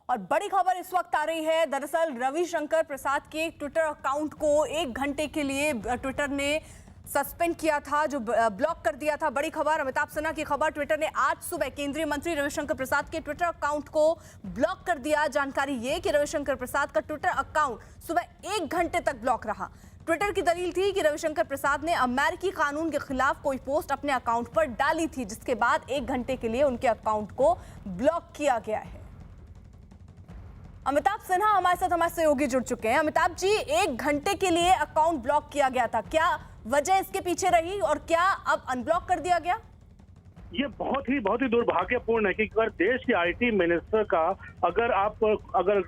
और बड़ी खबर इस वक्त आ रही है। दरअसल रविशंकर प्रसाद के ट्विटर अकाउंट को 1 घंटे के लिए ट्विटर ने सस्पेंड किया था, जो ब्लॉक कर दिया था। बड़ी खबर, अमिताभ सिन्हा की खबर। ट्विटर ने आज सुबह केंद्रीय मंत्री रविशंकर प्रसाद के ट्विटर अकाउंट को ब्लॉक कर दिया। जानकारी ये कि रविशंकर प्रसाद का ट्विटर अकाउंट सुबह 1 घंटे तक ब्लॉक रहा। ट्विटर की दलील थी कि रविशंकर प्रसाद ने अमेरिकी कानून के खिलाफ कोई पोस्ट अपने अकाउंट पर डाली थी, जिसके बाद 1 घंटे के लिए उनके अकाउंट को ब्लॉक किया गया है। अमिताभ सिन्हा हमारे साथ हमारे सहयोगी जुड़ चुके हैं। अमिताभ जी, 1 घंटे के लिए अकाउंट ब्लॉक किया गया था, क्या वजह इसके पीछे रही और क्या अब अनब्लॉक कर दिया गया? ये बहुत ही दुर्भाग्यपूर्ण है कि अगर देश के आईटी मिनिस्टर का अगर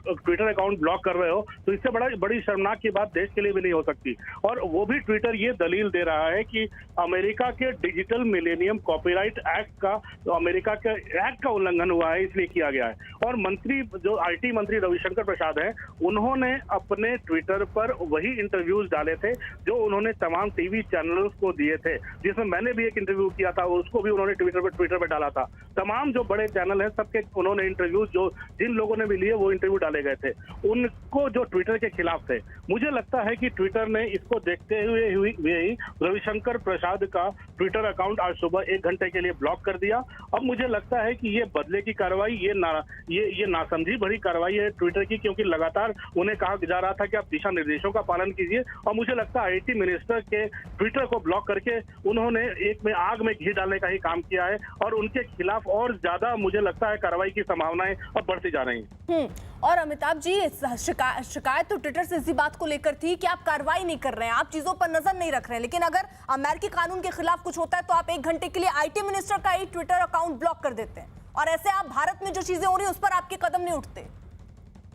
ट्विटर अकाउंट ब्लॉक कर रहे हो तो इससे बड़ी शर्मनाक की बात देश के लिए भी नहीं हो सकती। और वो भी ट्विटर ये दलील दे रहा है कि अमेरिका के डिजिटल मिलेनियम कॉपीराइट एक्ट का, अमेरिका के एक्ट का उल्लंघन हुआ है, इसलिए किया गया है। और मंत्री, जो आईटी मंत्री रविशंकर प्रसाद हैं, उन्होंने अपने ट्विटर पर वही इंटरव्यूज डाले थे जो उन्होंने तमाम टीवी चैनल्स को दिए थे, जिसमें मैंने भी एक इंटरव्यू किया था, उसको भी उन्होंने ट्विटर पे डाला था। तमाम जो बड़े चैनल हैं सबके उन्होंने इंटरव्यूज, जो जिन लोगों ने भी लिए वो इंटरव्यू डाले गए थे, उनको जो ट्विटर के खिलाफ थे। मुझे लगता है कि ट्विटर ने इसको देखते हुए ही रविशंकर प्रसाद का ट्विटर अकाउंट आज सुबह 1 घंटे के लिए ब्लॉक कर दिया। अब मुझे लगता है कि ये बदले की कार्रवाई, ये नासमझी भरी कार्रवाई है ट्विटर की, क्योंकि लगातार उन्हें कहा जा रहा था कि आप दिशा निर्देशों का पालन कीजिए। और मुझे लगता है आईटी मिनिस्टर के ट्विटर को ब्लॉक करके उन्होंने एक में आग में घी डालने का ही काम किया है और उनके खिलाफ और ज्यादा मुझे लगता है कार्रवाई की संभावनाएं अब बढ़ती जा रही हैं। और अमिताभ जी, शिकायत तो ट्विटर से इसी बात को लेकर थी कि आप कार्रवाई नहीं कर रहे हैं, आप चीजों पर नजर नहीं रख रहे हैं, लेकिन अगर अमेरिकी कानून के खिलाफ कुछ होता है तो आप 1 घंटे के लिए आईटी मिनिस्टर का ही ट्विटर अकाउंट ब्लॉक कर देते हैं, और ऐसे आप भारत में जो चीजें हो रही है उस पर आपके कदम नहीं उठते।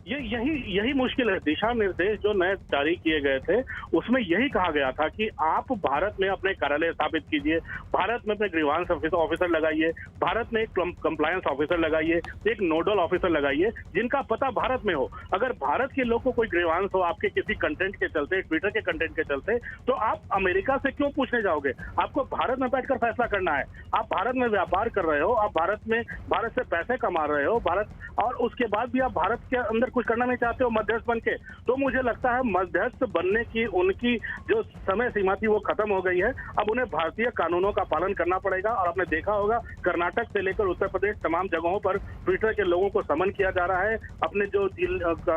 यही मुश्किल है। दिशा निर्देश जो नए जारी किए गए थे उसमें यही कहा गया था कि आप भारत में अपने कार्यालय स्थापित कीजिए, भारत में अपने ग्रीवांस ऑफिसर लगाइए, भारत में एक कंप्लायंस ऑफिसर लगाइए, एक नोडल ऑफिसर लगाइए जिनका पता भारत में हो। अगर भारत के लोग को कोई ग्रीवांस हो आपके किसी कंटेंट के चलते, ट्विटर के कंटेंट के चलते, तो आप अमेरिका से क्यों पूछने जाओगे? आपको भारत में बैठकर फैसला करना है। आप भारत में व्यापार कर रहे हो, आप भारत से पैसे कमा रहे हो, और उसके बाद भी आप भारत के अंदर कुछ करना नहीं चाहते हो मध्यस्थ बन के, तो मुझे लगता है मध्यस्थ बनने की उनकी जो समय सीमा थी वो खत्म हो गई है। अब उन्हें भारतीय कानूनों का पालन करना पड़ेगा। और आपने देखा होगा कर्नाटक से लेकर उत्तर प्रदेश तमाम जगहों पर ट्विटर के लोगों को समन किया जा रहा है अपने जो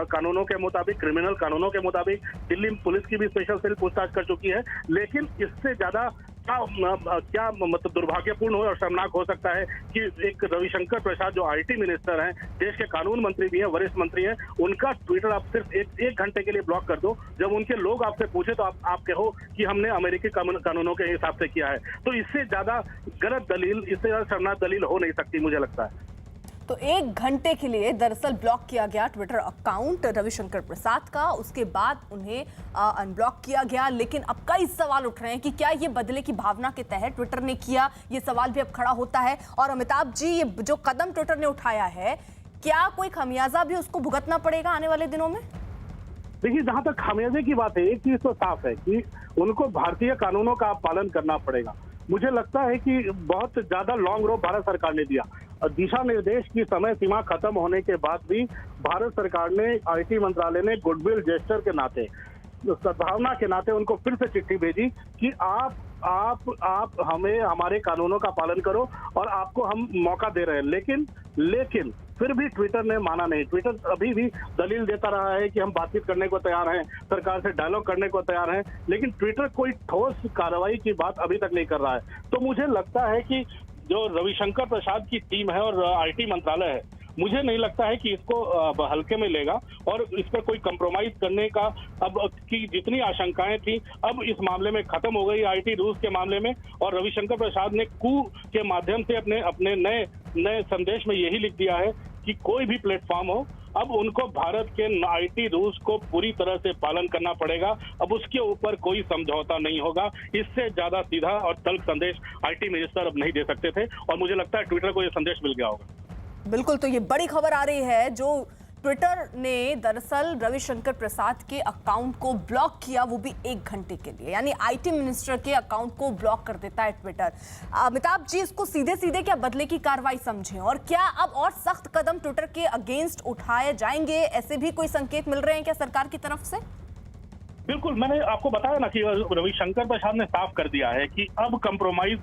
कानूनों के मुताबिक, क्रिमिनल कानूनों के मुताबिक। दिल्ली पुलिस की भी स्पेशल सेल पूछताछ कर चुकी है। लेकिन इससे ज्यादा क्या मतलब दुर्भाग्यपूर्ण हो और शर्मनाक हो सकता है कि एक रविशंकर प्रसाद जो आईटी मिनिस्टर हैं, देश के कानून मंत्री भी हैं, वरिष्ठ मंत्री हैं, उनका ट्विटर आप सिर्फ एक घंटे के लिए ब्लॉक कर दो। जब उनके लोग आपसे पूछे तो आप कहो कि हमने अमेरिकी कानूनों के हिसाब से किया है। तो इससे ज्यादा गलत दलील, इससे ज्यादा शर्मनाक दलील हो नहीं सकती मुझे लगता है। तो 1 घंटे के लिए दरअसल ब्लॉक किया गया ट्विटर अकाउंट रविशंकर प्रसाद का, उसके बाद उन्हें अनब्लॉक किया गया। लेकिन अब कई सवाल उठ रहे हैं कि क्या ये बदले की भावना के तहत ट्विटर ने किया, ये सवाल भी अब खड़ा होता है। और अमिताभ जी, ये जो कदम ट्विटर ने उठाया है, क्या कोई खमियाजा भी उसको भुगतना पड़ेगा आने वाले दिनों में? देखिए, जहां तक खामियाजे की बात है, एक चीज तो साफ है कि उनको भारतीय कानूनों का पालन करना पड़ेगा। मुझे लगता है कि बहुत ज्यादा लॉन्ग रोप भारत सरकार ने दिया। दिशा निर्देश की समय सीमा खत्म होने के बाद भी भारत सरकार ने, आईटी मंत्रालय ने गुडविल जेस्चर के नाते, सद्भावना के नाते उनको फिर से चिट्ठी भेजी कि आप हमें, हमारे कानूनों का पालन करो और आपको हम मौका दे रहे हैं। लेकिन फिर भी ट्विटर ने माना नहीं। ट्विटर अभी भी दलील देता रहा है कि हम बातचीत करने को तैयार हैं, सरकार से डायलॉग करने को तैयार हैं, लेकिन ट्विटर कोई ठोस कार्रवाई की बात अभी तक नहीं कर रहा है। तो मुझे लगता है कि जो रविशंकर प्रसाद की टीम है और आईटी मंत्रालय है, मुझे नहीं लगता है कि इसको हल्के में लेगा और इस पर कोई कंप्रोमाइज करने का, अब की जितनी आशंकाएं थी अब इस मामले में खत्म हो गई आईटी रूस के मामले में। और रविशंकर प्रसाद ने कू के माध्यम से अपने नए संदेश में यही लिख दिया है कि कोई भी प्लेटफॉर्म हो, अब उनको भारत के आईटी रूल्स को पूरी तरह से पालन करना पड़ेगा। अब उसके ऊपर कोई समझौता नहीं होगा। इससे ज्यादा सीधा और तल्ख संदेश आईटी मिनिस्टर अब नहीं दे सकते थे और मुझे लगता है ट्विटर को यह संदेश मिल गया होगा। बिल्कुल, तो ये बड़ी खबर आ रही है। जो ट्विटर ने दरअसल रविशंकर प्रसाद के अकाउंट को ब्लॉक किया, वो भी 1 घंटे के लिए। यानी आईटी मिनिस्टर के अकाउंट को ब्लॉक कर देता है ट्विटर। अमिताभ जी, इसको सीधे सीधे क्या बदले की कार्रवाई समझें, और क्या अब और सख्त कदम ट्विटर के अगेंस्ट उठाए जाएंगे? ऐसे भी कोई संकेत मिल रहे हैं क्या सरकार की तरफ से? बिल्कुल, मैंने आपको बताया ना कि रविशंकर प्रसाद ने साफ कर दिया है कि अब कंप्रोमाइज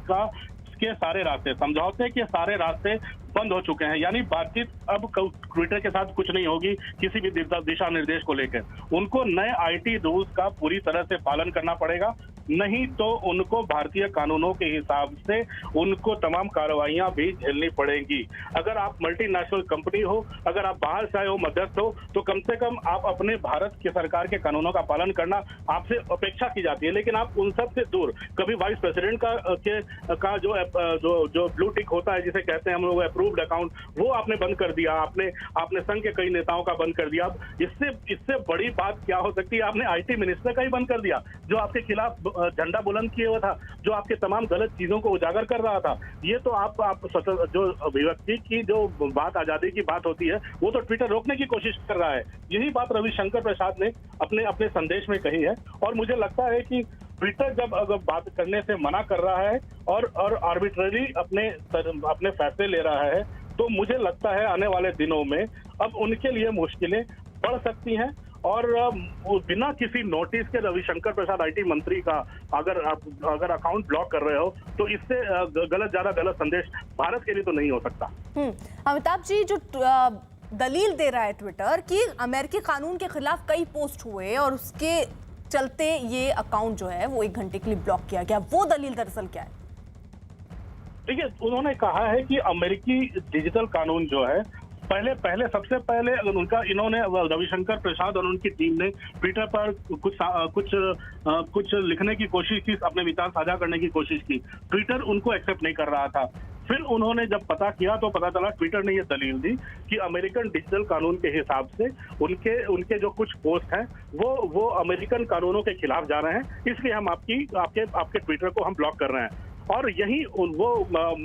के सारे रास्ते, समझौते के सारे रास्ते बंद हो चुके हैं। यानी बातचीत अब ट्विटर के साथ कुछ नहीं होगी किसी भी दिशा निर्देश को लेकर। उनको नए आईटी रूल्स का पूरी तरह से पालन करना पड़ेगा, नहीं तो उनको भारतीय कानूनों के हिसाब से उनको तमाम कार्रवाइयां भी झेलनी पड़ेंगी। अगर आप मल्टीनेशनल कंपनी हो, अगर आप बाहर से आए हो, मध्यस्थ हो, तो कम से कम आप अपने भारत की सरकार के कानूनों का पालन करना आपसे अपेक्षा की जाती है। लेकिन आप उन सब से दूर, कभी वाइस प्रेसिडेंट का जो ब्लू टिक होता है, जिसे कहते हैं हम लोग अप्रूव्ड अकाउंट, वो आपने बंद कर दिया। आपने संघ के कई नेताओं का बंद कर दिया। इससे बड़ी बात क्या हो सकती है? आपने आईटी मिनिस्टर का ही बंद कर दिया, जो आपके खिलाफ झंडा बुलंद किए हुआ था, जो आपके तमाम गलत चीजों को उजागर कर रहा था। ये तो आप जो अभिव्यक्ति की जो बात, आजादी की बात होती है, वो तो ट्विटर रोकने की कोशिश कर रहा है। यही बात रविशंकर प्रसाद ने अपने संदेश में कही है। और मुझे लगता है कि ट्विटर जब अगर बात करने से मना कर रहा है और आर्बिट्ररी अपने फैसले ले रहा है, तो मुझे लगता है आने वाले दिनों में अब उनके लिए मुश्किलें बढ़ सकती हैं। और बिना किसी नोटिस के रविशंकर प्रसाद आईटी मंत्री का अगर अकाउंट ब्लॉक कर रहे हो, तो इससे ज्यादा गलत संदेश भारत के लिए तो नहीं हो सकता। अमिताभ जी, जो दलील दे रहा है ट्विटर कि अमेरिकी कानून के खिलाफ कई पोस्ट हुए और उसके चलते ये अकाउंट जो है वो 1 घंटे के लिए ब्लॉक किया गया, वो दलील दरअसल क्या है? देखिए, उन्होंने कहा है कि अमेरिकी डिजिटल कानून जो है, सबसे पहले इन्होंने रविशंकर प्रसाद और उनकी टीम ने ट्विटर पर कुछ लिखने की कोशिश की, अपने विचार साझा करने की कोशिश की। ट्विटर उनको एक्सेप्ट नहीं कर रहा था। फिर उन्होंने जब पता किया तो पता चला, ट्विटर ने ये दलील दी कि अमेरिकन डिजिटल कानून के हिसाब से उनके जो कुछ पोस्ट हैं वो अमेरिकन कानूनों के खिलाफ जा रहे हैं, इसलिए हम आपके ट्विटर को हम ब्लॉक कर रहे हैं। और यही वो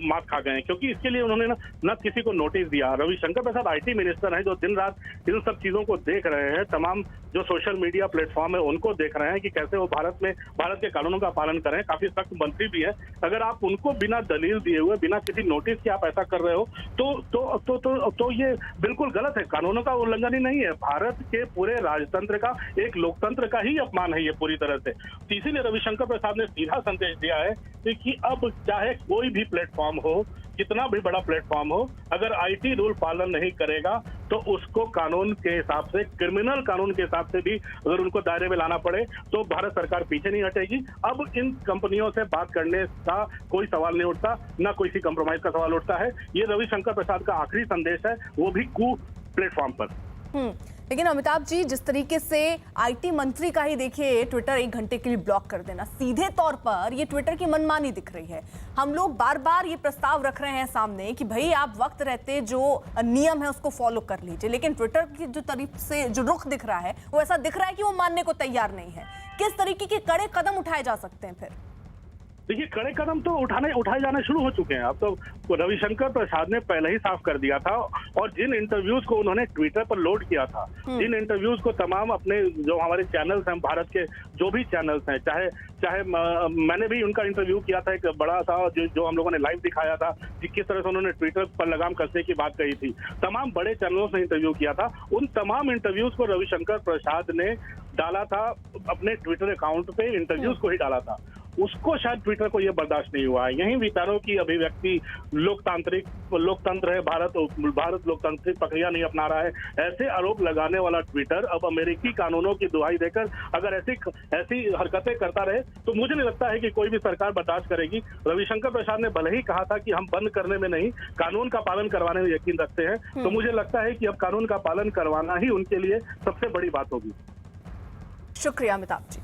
मात खा गए हैं, क्योंकि इसके लिए उन्होंने न किसी को नोटिस दिया। रविशंकर प्रसाद आईटी मिनिस्टर हैं, जो दिन रात इन सब चीजों को देख रहे हैं। तमाम जो सोशल मीडिया प्लेटफॉर्म है उनको देख रहे हैं कि कैसे वो भारत के कानूनों का पालन करें। काफी सख्त मंत्री भी है। अगर आप उनको बिना दलील दिए हुए, बिना किसी नोटिस के आप ऐसा कर रहे हो, तो ये बिल्कुल गलत है। कानूनों का उल्लंघन ही नहीं है, भारत के पूरे राजतंत्र का, एक लोकतंत्र का ही अपमान है ये पूरी तरह से। इसीलिए रविशंकर प्रसाद ने सीधा संदेश दिया है कि अब चाहे कोई भी प्लेटफॉर्म हो, कितना भी बड़ा प्लेटफॉर्म हो, अगर आईटी रूल पालन नहीं करेगा तो उसको कानून के हिसाब से, क्रिमिनल कानून के हिसाब से भी अगर उनको दायरे में लाना पड़े तो भारत सरकार पीछे नहीं हटेगी। अब इन कंपनियों से बात करने का कोई सवाल नहीं उठता, ना कोई सी कंप्रोमाइज का सवाल उठता है। ये रविशंकर प्रसाद का आखिरी संदेश है, वो भी प्लेटफॉर्म पर। लेकिन अमिताभ जी, जिस तरीके से आईटी मंत्री का ही देखिए ट्विटर 1 घंटे के लिए ब्लॉक कर देना, सीधे तौर पर ये ट्विटर की मनमानी दिख रही है। हम लोग बार बार ये प्रस्ताव रख रहे हैं सामने कि भाई आप वक्त रहते जो नियम है उसको फॉलो कर लीजिए, लेकिन ट्विटर की जो तरीके से जो रुख दिख रहा है वो ऐसा दिख रहा है कि वो मानने को तैयार नहीं है। किस तरीके के कड़े कदम उठाए जा सकते हैं फिर? देखिए, कड़े कदम तो उठाए जाने शुरू हो चुके हैं। अब तो रविशंकर प्रसाद ने पहले ही साफ कर दिया था, और जिन इंटरव्यूज को उन्होंने ट्विटर पर लोड किया था, जिन इंटरव्यूज को तमाम अपने जो हमारे चैनल्स हैं, भारत के जो भी चैनल्स हैं, चाहे मैंने भी उनका इंटरव्यू किया था, एक बड़ा सा जो हम लोगों ने लाइव दिखाया था कि किस तरह से उन्होंने ट्विटर पर लगाम कसने की बात कही थी। तमाम बड़े चैनलों से इंटरव्यू किया था। उन तमाम इंटरव्यूज को रविशंकर प्रसाद ने डाला था अपने ट्विटर अकाउंट पे, इंटरव्यूज को ही डाला था। उसको शायद ट्विटर को यह बर्दाश्त नहीं हुआ है। यही विचारों की अभिव्यक्ति, लोकतंत्र है भारत लोकतांत्रिक प्रक्रिया नहीं अपना रहा है, ऐसे आरोप लगाने वाला ट्विटर अब अमेरिकी कानूनों की दुहाई देकर अगर ऐसी हरकतें करता रहे तो मुझे नहीं लगता है कि कोई भी सरकार बर्दाश्त करेगी। रविशंकर प्रसाद ने भले ही कहा था कि हम बंद करने में नहीं, कानून का पालन करवाने में यकीन रखते हैं, तो मुझे लगता है कि अब कानून का पालन करवाना ही उनके लिए सबसे बड़ी बात होगी। शुक्रिया अमिताभ जी।